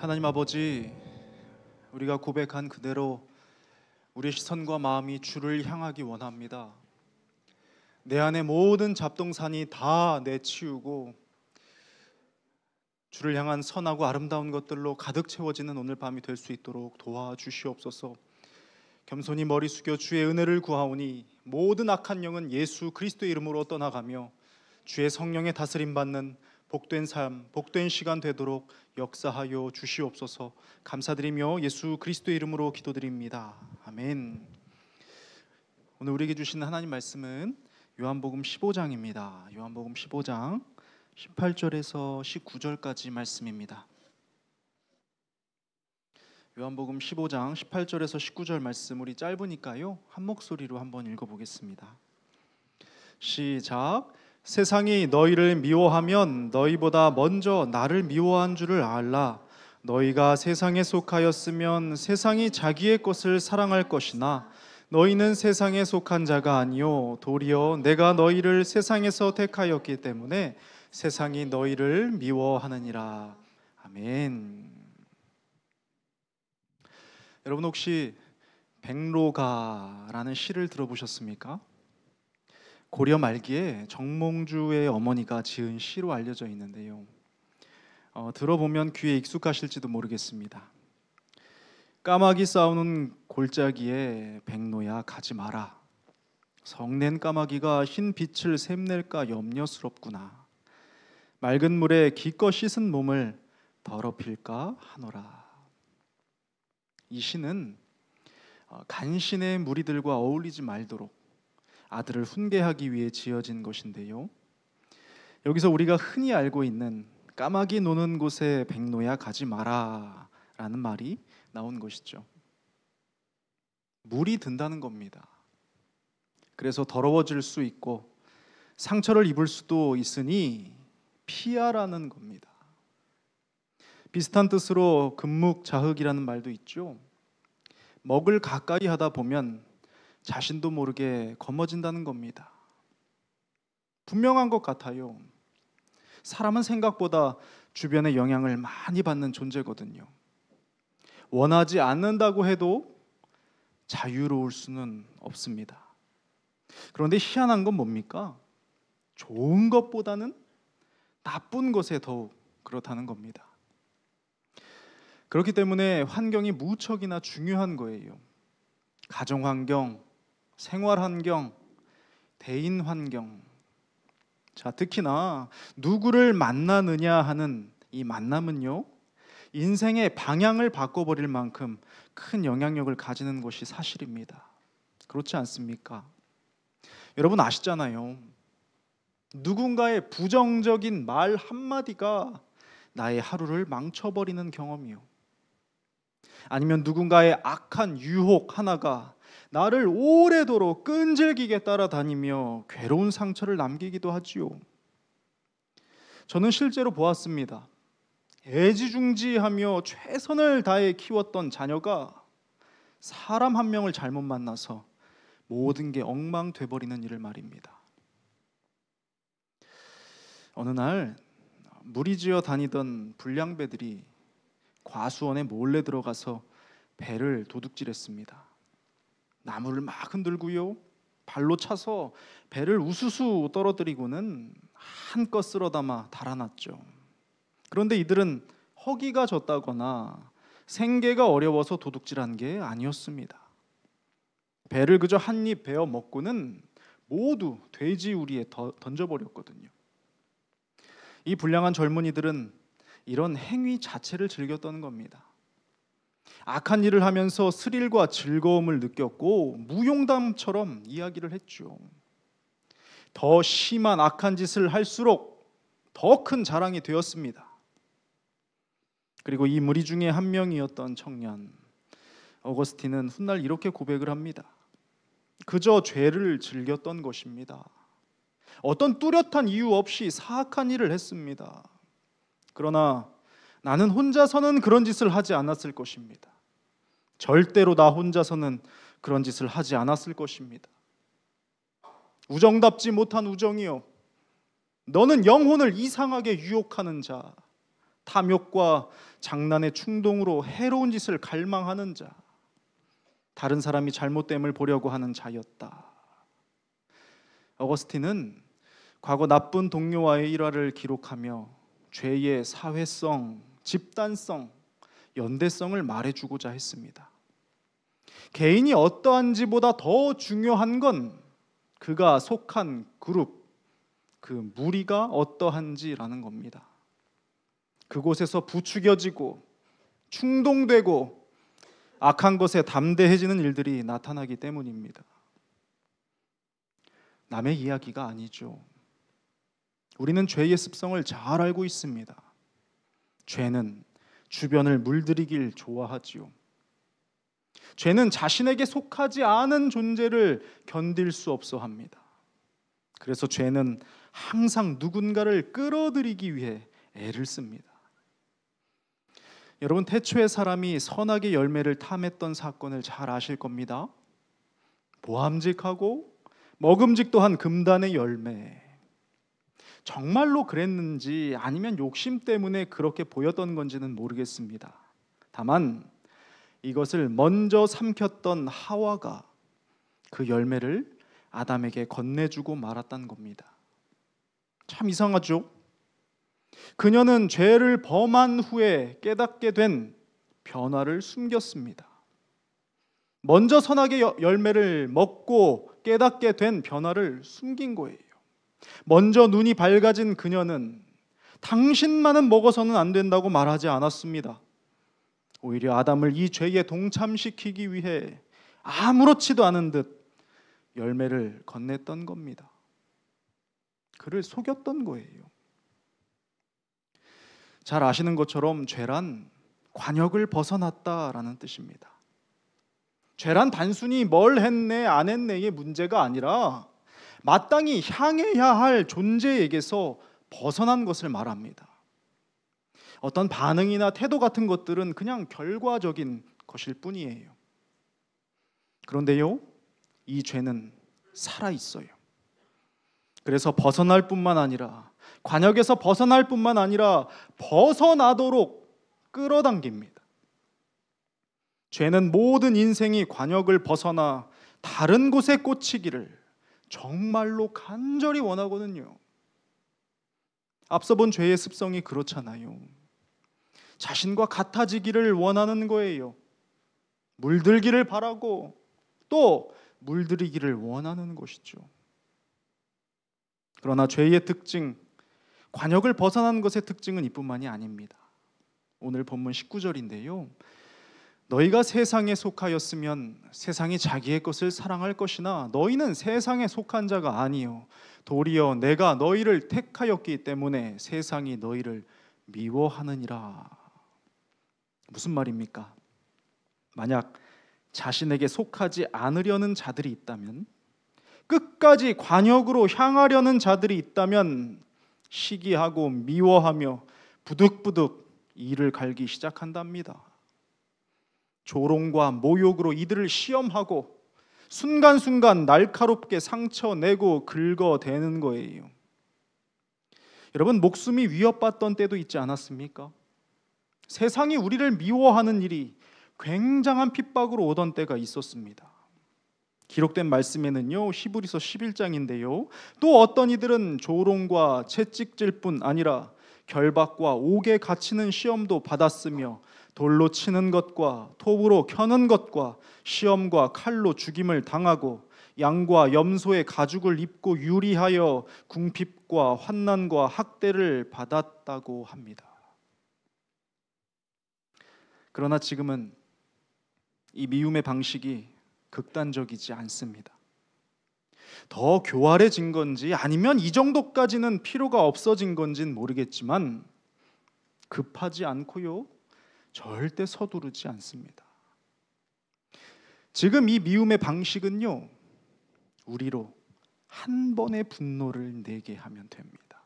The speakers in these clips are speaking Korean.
하나님 아버지, 우리가 고백한 그대로 우리의 시선과 마음이 주를 향하기 원합니다. 내 안의 모든 잡동사니 다 내치우고 주를 향한 선하고 아름다운 것들로 가득 채워지는 오늘 밤이 될 수 있도록 도와주시옵소서. 겸손히 머리 숙여 주의 은혜를 구하오니 모든 악한 영은 예수 그리스도의 이름으로 떠나가며 주의 성령의 다스림 받는 복된 삶, 복된 시간 되도록 역사하여 주시옵소서. 감사드리며 예수 그리스도의 이름으로 기도드립니다. 아멘. 오늘 우리에게 주신 하나님 말씀은 요한복음 15장입니다. 요한복음 15장 18절에서 19절까지 말씀입니다. 요한복음 15장 18절에서 19절 말씀, 우리 짧으니까요 한 목소리로 한번 읽어보겠습니다. 시작. 세상이 너희를 미워하면 너희보다 먼저 나를 미워한 줄을 알라. 너희가 세상에 속하였으면 세상이 자기의 것을 사랑할 것이나 너희는 세상에 속한 자가 아니요 도리어 내가 너희를 세상에서 택하였기 때문에 세상이 너희를 미워하느니라. 아멘. 여러분 혹시 백로가라는 시를 들어보셨습니까? 고려 말기에 정몽주의 어머니가 지은 시로 알려져 있는데요. 들어보면 귀에 익숙하실지도 모르겠습니다. 까마귀 싸우는 골짜기에 백로야 가지 마라. 성낸 까마귀가 흰 빛을 샘낼까 염려스럽구나. 맑은 물에 기껏 씻은 몸을 더럽힐까 하노라. 이 시는 간신의 무리들과 어울리지 말도록 아들을 훈계하기 위해 지어진 것인데요. 여기서 우리가 흔히 알고 있는 까마귀 노는 곳에 백로야 가지 마라 라는 말이 나온 것이죠. 물이 든다는 겁니다. 그래서 더러워질 수 있고 상처를 입을 수도 있으니 피하라는 겁니다. 비슷한 뜻으로 금묵자흑이라는 말도 있죠. 먹을 가까이 하다 보면 자신도 모르게 검어진다는 겁니다. 분명한 것 같아요. 사람은 생각보다 주변의 영향을 많이 받는 존재거든요. 원하지 않는다고 해도 자유로울 수는 없습니다. 그런데 희한한 건 뭡니까? 좋은 것보다는 나쁜 것에 더욱 그렇다는 겁니다. 그렇기 때문에 환경이 무척이나 중요한 거예요. 가정 환경, 생활 환경, 대인 환경. 자, 특히나 누구를 만나느냐 하는 이 만남은요, 인생의 방향을 바꿔버릴 만큼 큰 영향력을 가지는 것이 사실입니다. 그렇지 않습니까? 여러분 아시잖아요. 누군가의 부정적인 말 한마디가 나의 하루를 망쳐버리는 경험이요. 아니면 누군가의 악한 유혹 하나가 나를 오래도록 끈질기게 따라다니며 괴로운 상처를 남기기도 하지요. 저는 실제로 보았습니다. 애지중지하며 최선을 다해 키웠던 자녀가 사람 한 명을 잘못 만나서 모든 게 엉망돼버리는 일을 말입니다. 어느 날 무리지어 다니던 불량배들이 과수원에 몰래 들어가서 배를 도둑질했습니다. 나무를 막 흔들고요, 발로 차서 배를 우수수 떨어뜨리고는 한껏 쓸어 담아 달아났죠. 그런데 이들은 허기가 졌다거나 생계가 어려워서 도둑질한 게 아니었습니다. 배를 그저 한 입 베어 먹고는 모두 돼지우리에 던져버렸거든요. 이 불량한 젊은이들은 이런 행위 자체를 즐겼던 겁니다. 악한 일을 하면서 스릴과 즐거움을 느꼈고 무용담처럼 이야기를 했죠. 더 심한 악한 짓을 할수록 더 큰 자랑이 되었습니다. 그리고 이 무리 중에 한 명이었던 청년 어거스틴은 훗날 이렇게 고백을 합니다. 그저 죄를 즐겼던 것입니다. 어떤 뚜렷한 이유 없이 사악한 일을 했습니다. 그러나 나는 혼자서는 그런 짓을 하지 않았을 것입니다. 절대로 나 혼자서는 그런 짓을 하지 않았을 것입니다. 우정답지 못한 우정이요, 너는 영혼을 이상하게 유혹하는 자, 탐욕과 장난의 충동으로 해로운 짓을 갈망하는 자, 다른 사람이 잘못됨을 보려고 하는 자였다. 어거스틴은 과거 나쁜 동료와의 일화를 기록하며 죄의 사회성, 집단성, 연대성을 말해주고자 했습니다. 개인이 어떠한지보다 더 중요한 건 그가 속한 그룹, 그 무리가 어떠한지라는 겁니다. 그곳에서 부추겨지고 충동되고 악한 것에 담대해지는 일들이 나타나기 때문입니다. 남의 이야기가 아니죠. 우리는 죄의 습성을 잘 알고 있습니다. 죄는 주변을 물들이길 좋아하지요. 죄는 자신에게 속하지 않은 존재를 견딜 수 없어 합니다. 그래서 죄는 항상 누군가를 끌어들이기 위해 애를 씁니다. 여러분, 태초에 사람이 선악의 열매를 탐했던 사건을 잘 아실 겁니다. 보암직하고 먹음직도 한 금단의 열매. 정말로 그랬는지 아니면 욕심 때문에 그렇게 보였던 건지는 모르겠습니다. 다만 이것을 먼저 삼켰던 하와가 그 열매를 아담에게 건네주고 말았다는 겁니다. 참 이상하죠? 그녀는 죄를 범한 후에 깨닫게 된 변화를 숨겼습니다. 먼저 선악의 열매를 먹고 깨닫게 된 변화를 숨긴 거예요. 먼저 눈이 밝아진 그녀는 당신만은 먹어서는 안 된다고 말하지 않았습니다. 오히려 아담을 이 죄에 동참시키기 위해 아무렇지도 않은 듯 열매를 건넸던 겁니다. 그를 속였던 거예요. 잘 아시는 것처럼 죄란 관역을 벗어났다라는 뜻입니다. 죄란 단순히 뭘 했네 안 했네의 문제가 아니라 마땅히 향해야 할 존재에게서 벗어난 것을 말합니다. 어떤 반응이나 태도 같은 것들은 그냥 결과적인 것일 뿐이에요. 그런데요, 이 죄는 살아있어요. 그래서 벗어날 뿐만 아니라, 관역에서 벗어날 뿐만 아니라 벗어나도록 끌어당깁니다. 죄는 모든 인생이 관역을 벗어나 다른 곳에 꽂히기를 정말로 간절히 원하거든요. 앞서 본 죄의 습성이 그렇잖아요. 자신과 같아지기를 원하는 거예요. 물들기를 바라고 또 물들이기를 원하는 것이죠. 그러나 죄의 특징, 관역을 벗어나는 것의 특징은 이뿐만이 아닙니다. 오늘 본문 19절인데요. 너희가 세상에 속하였으면 세상이 자기의 것을 사랑할 것이나 너희는 세상에 속한 자가 아니요 도리어 내가 너희를 택하였기 때문에 세상이 너희를 미워하느니라. 무슨 말입니까? 만약 자신에게 속하지 않으려는 자들이 있다면, 끝까지 관역으로 향하려는 자들이 있다면 시기하고 미워하며 부득부득 이를 갈기 시작한답니다. 조롱과 모욕으로 이들을 시험하고 순간순간 날카롭게 상처내고 긁어대는 거예요. 여러분, 목숨이 위협받던 때도 있지 않았습니까? 세상이 우리를 미워하는 일이 굉장한 핍박으로 오던 때가 있었습니다. 기록된 말씀에는요, 히브리서 11장인데요, 또 어떤 이들은 조롱과 채찍질 뿐 아니라 결박과 옥에 갇히는 시험도 받았으며 돌로 치는 것과 톱으로 켜는 것과 시험과 칼로 죽임을 당하고 양과 염소의 가죽을 입고 유리하여 궁핍과 환난과 학대를 받았다고 합니다. 그러나 지금은 이 미움의 방식이 극단적이지 않습니다. 더 교활해진 건지 아니면 이 정도까지는 필요가 없어진 건지는 모르겠지만 급하지 않고요, 절대 서두르지 않습니다. 지금 이 미움의 방식은요, 우리로 한 번의 분노를 내게 하면 됩니다.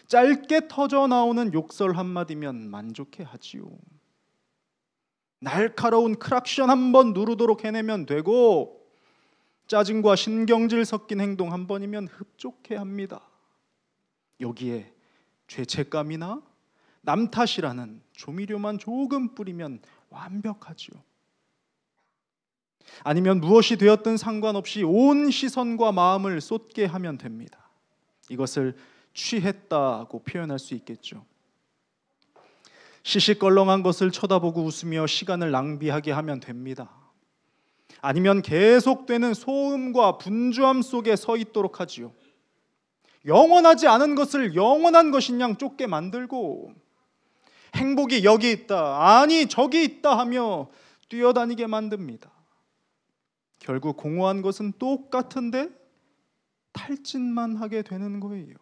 짧게 터져 나오는 욕설 한마디면 만족해 하지요. 날카로운 크락션 한번 누르도록 해내면 되고, 짜증과 신경질 섞인 행동 한 번이면 흡족해 합니다. 여기에 죄책감이나 남 탓이라는 조미료만 조금 뿌리면 완벽하지요. 아니면 무엇이 되었든 상관없이 온 시선과 마음을 쏟게 하면 됩니다. 이것을 취했다고 표현할 수 있겠죠. 시시껄렁한 것을 쳐다보고 웃으며 시간을 낭비하게 하면 됩니다. 아니면 계속되는 소음과 분주함 속에 서 있도록 하지요. 영원하지 않은 것을 영원한 것인 양 쫓게 만들고, 행복이 여기 있다, 아니 저기 있다 하며 뛰어다니게 만듭니다. 결국 공허한 것은 똑같은데 탈진만 하게 되는 거예요.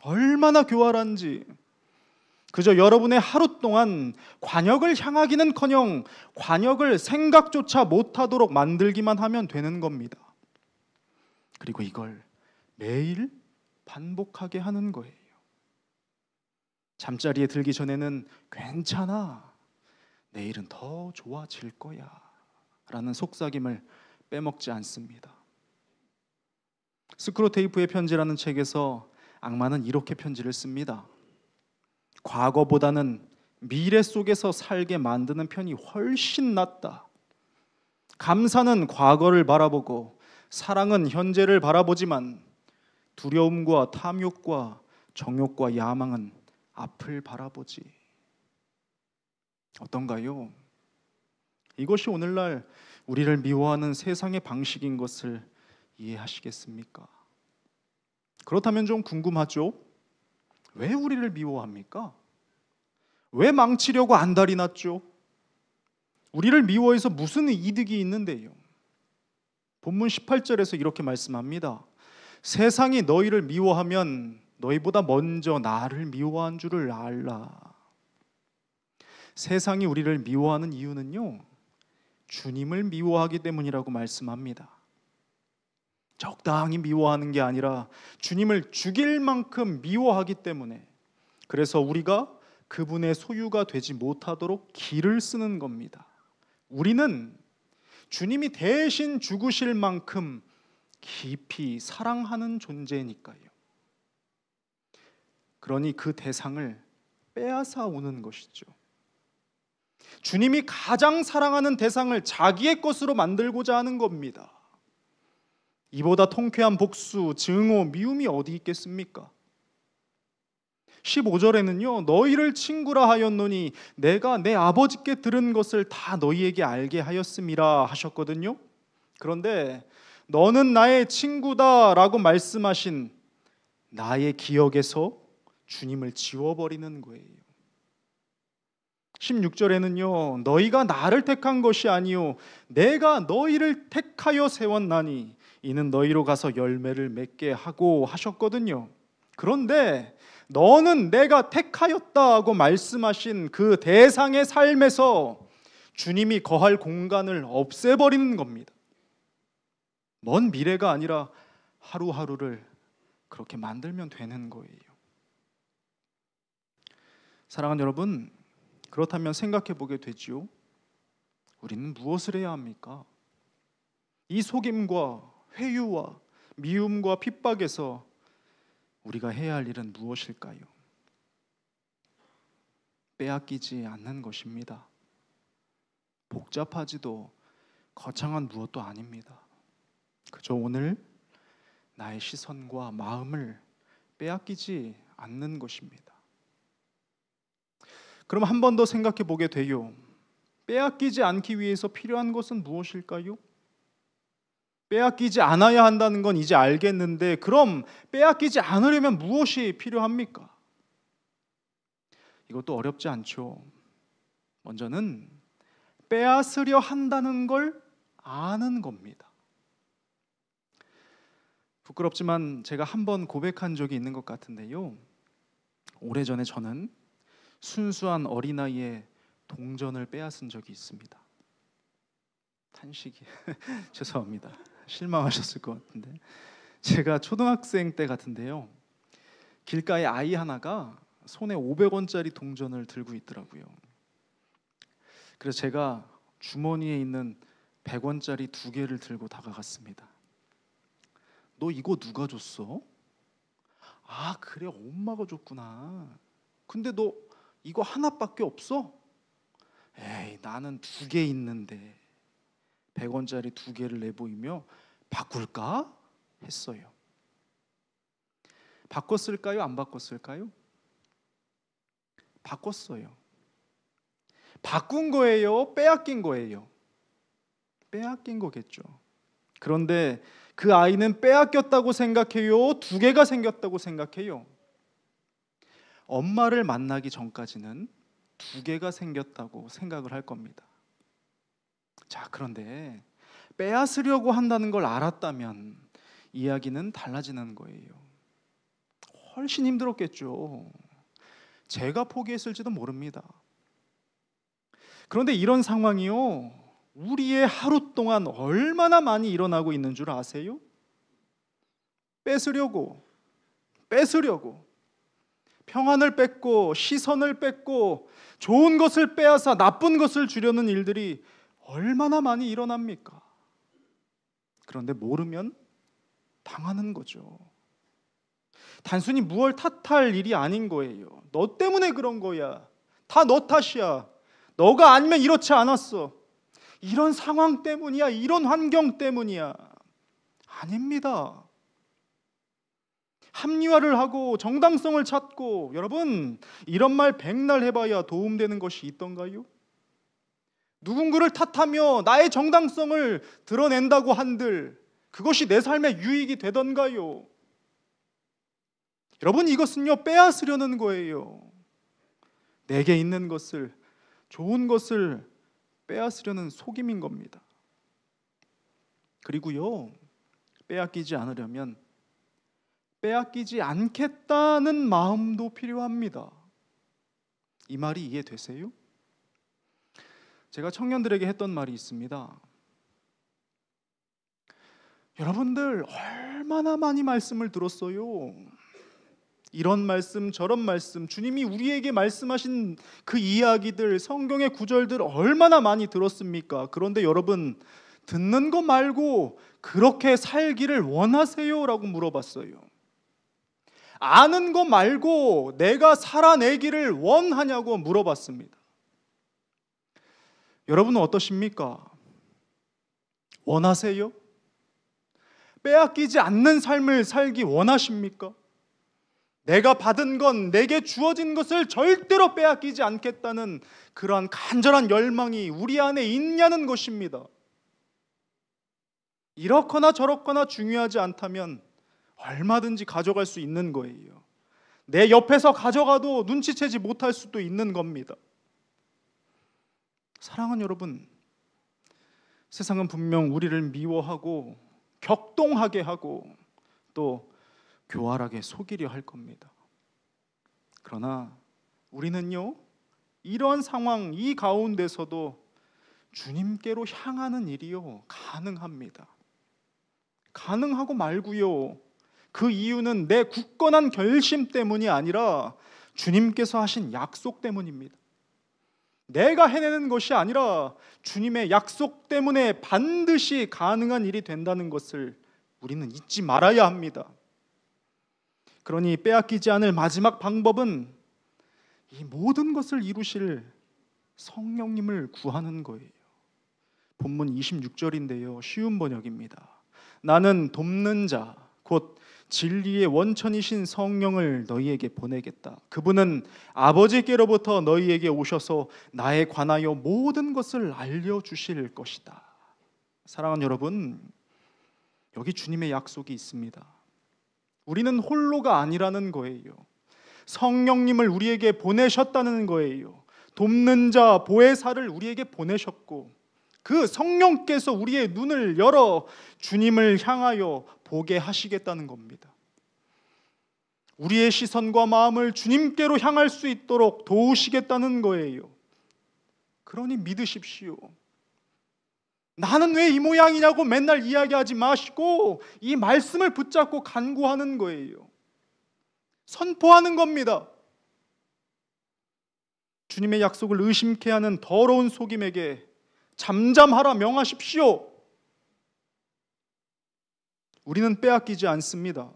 얼마나 교활한지, 그저 여러분의 하루 동안 관역을 향하기는커녕 관역을 생각조차 못하도록 만들기만 하면 되는 겁니다. 그리고 이걸 매일 반복하게 하는 거예요. 잠자리에 들기 전에는 괜찮아, 내일은 더 좋아질 거야 라는 속삭임을 빼먹지 않습니다. 스크로테이프의 편지라는 책에서 악마는 이렇게 편지를 씁니다. 과거보다는 미래 속에서 살게 만드는 편이 훨씬 낫다. 감사는 과거를 바라보고 사랑은 현재를 바라보지만 두려움과 탐욕과 정욕과 야망은 앞을 바라보지. 어떤가요? 이것이 오늘날 우리를 미워하는 세상의 방식인 것을 이해하시겠습니까? 그렇다면 좀 궁금하죠? 왜 우리를 미워합니까? 왜 망치려고 안달이 났죠? 우리를 미워해서 무슨 이득이 있는데요? 본문 18절에서 이렇게 말씀합니다. 세상이 너희를 미워하면 너희보다 먼저 나를 미워한 줄을 알라. 세상이 우리를 미워하는 이유는요, 주님을 미워하기 때문이라고 말씀합니다. 적당히 미워하는 게 아니라 주님을 죽일 만큼 미워하기 때문에, 그래서 우리가 그분의 소유가 되지 못하도록 길을 쓰는 겁니다. 우리는 주님이 대신 죽으실 만큼 깊이 사랑하는 존재니까요. 그러니 그 대상을 빼앗아 오는 것이죠. 주님이 가장 사랑하는 대상을 자기의 것으로 만들고자 하는 겁니다. 이보다 통쾌한 복수, 증오, 미움이 어디 있겠습니까? 15절에는요, 너희를 친구라 하였노니 내가 내 아버지께 들은 것을 다 너희에게 알게 하였음이라 하셨거든요. 그런데 너는 나의 친구다 라고 말씀하신 나의 기억에서 주님을 지워버리는 거예요. 16절에는요, 너희가 나를 택한 것이 아니요 내가 너희를 택하여 세웠나니 이는 너희로 가서 열매를 맺게 하고 하셨거든요. 그런데 너는 내가 택하였다고 말씀하신 그 대상의 삶에서 주님이 거할 공간을 없애버리는 겁니다. 먼 미래가 아니라 하루하루를 그렇게 만들면 되는 거예요. 사랑하는 여러분, 그렇다면 생각해 보게 되지요. 우리는 무엇을 해야 합니까? 이 속임과 회유와 미움과 핍박에서 우리가 해야 할 일은 무엇일까요? 빼앗기지 않는 것입니다. 복잡하지도 거창한 무엇도 아닙니다. 그저 오늘 나의 시선과 마음을 빼앗기지 않는 것입니다. 그럼 한 번 더 생각해 보게 돼요. 빼앗기지 않기 위해서 필요한 것은 무엇일까요? 빼앗기지 않아야 한다는 건 이제 알겠는데, 그럼 빼앗기지 않으려면 무엇이 필요합니까? 이것도 어렵지 않죠. 먼저는 빼앗으려 한다는 걸 아는 겁니다. 부끄럽지만 제가 한번 고백한 적이 있는 것 같은데요, 오래전에 저는 순수한 어린아이의 동전을 빼앗은 적이 있습니다. 탄식이 죄송합니다. 실망하셨을 것 같은데, 제가 초등학생 때 같은데요, 길가에 아이 하나가 손에 500원짜리 동전을 들고 있더라고요. 그래서 제가 주머니에 있는 100원짜리 2개를 들고 다가갔습니다. 너 이거 누가 줬어? 아, 그래, 엄마가 줬구나. 근데 너 이거 하나밖에 없어? 에이, 나는 2개 있는데 100원짜리 2개를 내보이며 바꿀까? 했어요. 바꿨을까요? 안 바꿨을까요? 바꿨어요. 바꾼 거예요? 빼앗긴 거예요? 빼앗긴 거겠죠. 그런데 그 아이는 빼앗겼다고 생각해요? 2개가 생겼다고 생각해요? 엄마를 만나기 전까지는 2개가 생겼다고 생각을 할 겁니다. 자, 그런데 빼앗으려고 한다는 걸 알았다면 이야기는 달라지는 거예요. 훨씬 힘들었겠죠. 제가 포기했을지도 모릅니다. 그런데 이런 상황이요, 우리의 하루 동안 얼마나 많이 일어나고 있는 줄 아세요? 뺏으려고 평안을 뺏고 시선을 뺏고 좋은 것을 빼앗아 나쁜 것을 주려는 일들이 얼마나 많이 일어납니까? 그런데 모르면 당하는 거죠. 단순히 무얼 탓할 일이 아닌 거예요. 너 때문에 그런 거야. 다 너 탓이야. 너가 아니면 이렇지 않았어. 이런 상황 때문이야. 이런 환경 때문이야. 아닙니다. 합리화를 하고 정당성을 찾고, 여러분, 이런 말 백날 해봐야 도움되는 것이 있던가요? 누군가를 탓하며 나의 정당성을 드러낸다고 한들 그것이 내 삶의 유익이 되던가요? 여러분, 이것은요, 빼앗으려는 거예요. 내게 있는 것을, 좋은 것을 빼앗으려는 속임인 겁니다. 그리고요, 빼앗기지 않으려면 빼앗기지 않겠다는 마음도 필요합니다. 이 말이 이해되세요? 제가 청년들에게 했던 말이 있습니다. 여러분들 얼마나 많이 말씀을 들었어요. 이런 말씀 저런 말씀, 주님이 우리에게 말씀하신 그 이야기들, 성경의 구절들 얼마나 많이 들었습니까? 그런데 여러분, 듣는 거 말고 그렇게 살기를 원하세요? 라고 물어봤어요. 아는 거 말고 내가 살아내기를 원하냐고 물어봤습니다. 여러분은 어떠십니까? 원하세요? 빼앗기지 않는 삶을 살기 원하십니까? 내가 받은 건, 내게 주어진 것을 절대로 빼앗기지 않겠다는 그러한 간절한 열망이 우리 안에 있냐는 것입니다. 이렇거나 저렇거나 중요하지 않다면 얼마든지 가져갈 수 있는 거예요. 내 옆에서 가져가도 눈치채지 못할 수도 있는 겁니다. 사랑하는 여러분, 세상은 분명 우리를 미워하고 격동하게 하고 또 교활하게 속이려 할 겁니다. 그러나 우리는요, 이런 상황, 이 가운데서도 주님께로 향하는 일이요, 가능합니다. 가능하고 말고요. 그 이유는 내 굳건한 결심 때문이 아니라 주님께서 하신 약속 때문입니다. 내가 해내는 것이 아니라 주님의 약속 때문에 반드시 가능한 일이 된다는 것을 우리는 잊지 말아야 합니다. 그러니 빼앗기지 않을 마지막 방법은 이 모든 것을 이루실 성령님을 구하는 거예요. 본문 26절인데요, 쉬운 번역입니다. 나는 돕는 자, 곧 진리의 원천이신 성령을 너희에게 보내겠다. 그분은 아버지께로부터 너희에게 오셔서 나에 관하여 모든 것을 알려주실 것이다. 사랑하는 여러분, 여기 주님의 약속이 있습니다. 우리는 홀로가 아니라는 거예요. 성령님을 우리에게 보내셨다는 거예요. 돕는 자, 보혜사를 우리에게 보내셨고, 그 성령께서 우리의 눈을 열어 주님을 향하여 보게 하시겠다는 겁니다. 우리의 시선과 마음을 주님께로 향할 수 있도록 도우시겠다는 거예요. 그러니 믿으십시오. 나는 왜 이 모양이냐고 맨날 이야기하지 마시고 이 말씀을 붙잡고 간구하는 거예요. 선포하는 겁니다. 주님의 약속을 의심케 하는 더러운 속임에게 잠잠하라 명하십시오. 우리는 빼앗기지 않습니다.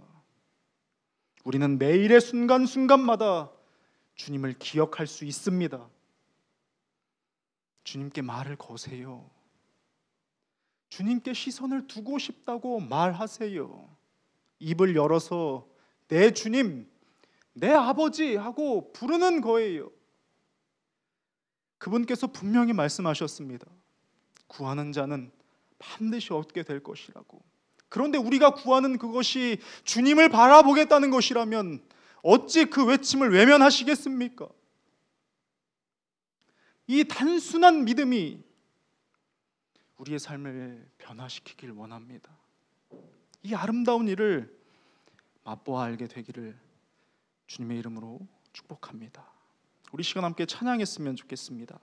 우리는 매일의 순간순간마다 주님을 기억할 수 있습니다. 주님께 말을 거세요. 주님께 시선을 두고 싶다고 말하세요. 입을 열어서 내 주님, 내 아버지 하고 부르는 거예요. 그분께서 분명히 말씀하셨습니다. 구하는 자는 반드시 얻게 될 것이라고. 그런데 우리가 구하는 그것이 주님을 바라보겠다는 것이라면 어찌 그 외침을 외면하시겠습니까? 이 단순한 믿음이 우리의 삶을 변화시키길 원합니다. 이 아름다운 일을 맛보아 알게 되기를 주님의 이름으로 축복합니다. 우리 시간 함께 찬양했으면 좋겠습니다.